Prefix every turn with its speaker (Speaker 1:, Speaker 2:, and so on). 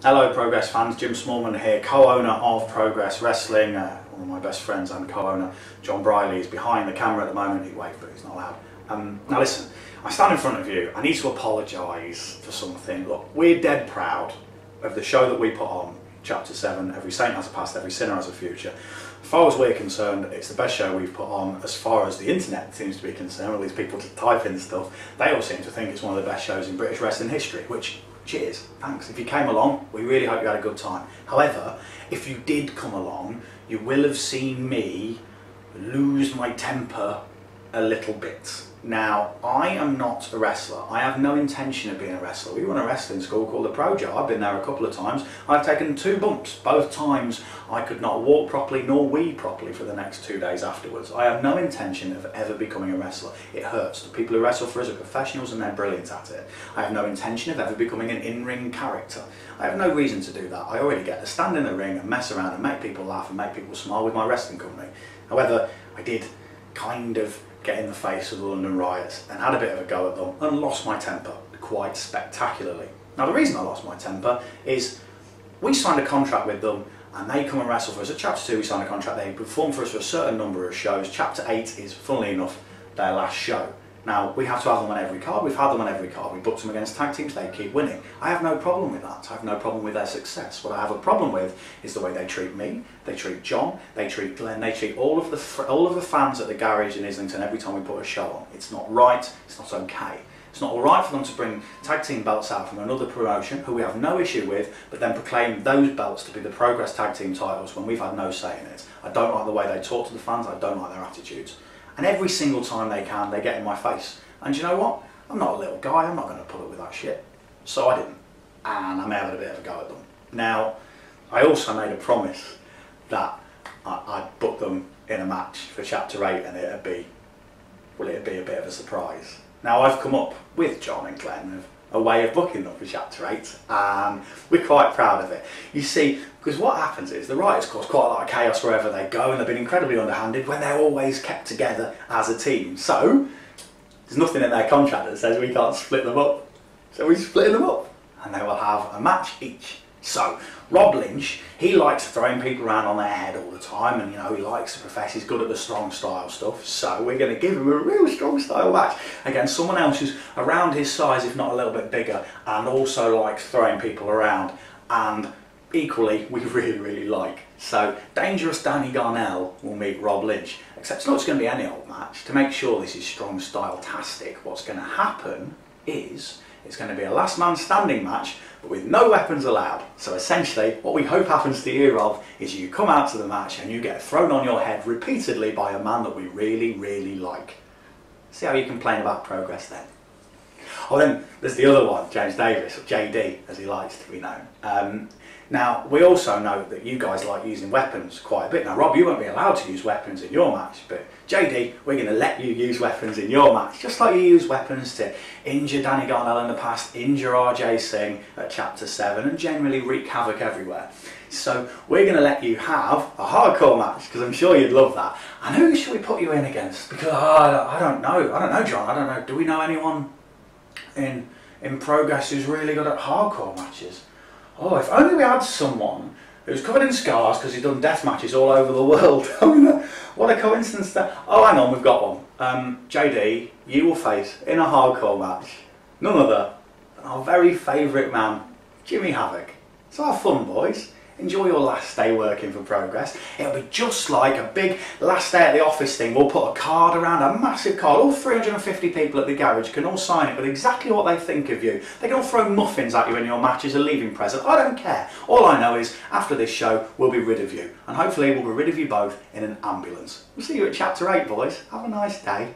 Speaker 1: Hello Progress fans, Jim Smallman here, co-owner of Progress Wrestling. One of my best friends and co-owner, John Briley, is behind the camera at the moment. He waved, but he's not allowed. Now listen, I stand in front of you, I need to apologise for something. Look, we're dead proud of the show that we put on, Chapter 7, Every Saint Has a Past, Every Sinner Has a Future. As far as we're concerned, it's the best show we've put on. As far as the internet seems to be concerned, all these people to type in stuff, they all seem to think it's one of the best shows in British wrestling history, which, cheers, thanks. If you came along, we really hope you had a good time. However, if you did come along, you will have seen me lose my temper a little bit. Now, I am not a wrestler. I have no intention of being a wrestler. We run a wrestling school called the Projo. I've been there a couple of times. I've taken 2 bumps. Both times I could not walk properly nor wee properly for the next 2 days afterwards. I have no intention of ever becoming a wrestler. It hurts. The people who wrestle for us are professionals and they're brilliant at it. I have no intention of ever becoming an in-ring character. I have no reason to do that. I already get to stand in the ring and mess around and make people laugh and make people smile with my wrestling company. However, I did kind of get in the face of the London Riots and had a bit of a go at them and lost my temper quite spectacularly. Now the reason I lost my temper is we signed a contract with them and they come and wrestle for us. At Chapter 2 we signed a contract, they perform for us for a certain number of shows. Chapter 8 is, funnily enough, their last show. Now we have to have them on every card, we've had them on every card, we booked them against tag teams, they keep winning. I have no problem with that, I have no problem with their success. What I have a problem with is the way they treat me, they treat John, they treat Glenn, they treat all of the fans at the garage in Islington every time we put a show on. It's not right, it's not okay. It's not alright for them to bring tag team belts out from another promotion, who we have no issue with, but then proclaim those belts to be the Progress tag team titles when we've had no say in it. I don't like the way they talk to the fans, I don't like their attitudes. And every single time they can, they get in my face. And you know what? I'm not a little guy, I'm not going to put up with that shit. So I didn't. And I may have had a bit of a go at them. Now, I also made a promise that I'd book them in a match for Chapter 8 and it'd be a bit of a surprise. Now I've come up with John and Glenn a way of booking them for Chapter 8 and we're quite proud of it. You see, because what happens is the Riots cause quite a lot of chaos wherever they go and they've been incredibly underhanded when they're always kept together as a team. So there's nothing in their contract that says we can't split them up. So we split them up and they will have a match each. So Rob Lynch, he likes throwing people around on their head all the time and you know he likes to profess he's good at the strong style stuff. So we're going to give him a real strong style match against someone else who's around his size if not a little bit bigger and also likes throwing people around and equally we really like. So Dangerous Danny Garnell will meet Rob Lynch, except it's not just going to be any old match. To make sure this is strong style-tastic, what's going to happen is it's going to be a last man standing match but with no weapons allowed. So essentially what we hope happens to you, Rob, is you come out to the match and you get thrown on your head repeatedly by a man that we really like. See how you complain about Progress then? Oh, then there's the other one, James Davis, or JD as he likes to be known. Now, we also know that you guys like using weapons quite a bit. Now, Rob, you won't be allowed to use weapons in your match, but JD, we're going to let you use weapons in your match, just like you use weapons to injure Danny Garnell in the past, injure RJ Singh at Chapter 7, and generally wreak havoc everywhere. So, we're going to let you have a hardcore match, because I'm sure you'd love that. And who should we put you in against? Because I don't know, John, I don't know. Do we know anyone in Progress who's really good at hardcore matches? Oh, if only we had someone who's covered in scars because he's done death matches all over the world. I mean, what a coincidence that... Oh, hang on, we've got one. JD, you will face, in a hardcore match, none other than our very favourite man, Jimmy Havoc. So have fun, boys. Enjoy your last day working for Progress. It'll be just like a big last day at the office thing. We'll put a card around, a massive card. All 350 people at the garage can all sign it with exactly what they think of you. They can all throw muffins at you in your match as a leaving present. I don't care. All I know is after this show, we'll be rid of you. And hopefully we'll be rid of you both in an ambulance. We'll see you at Chapter 8, boys. Have a nice day.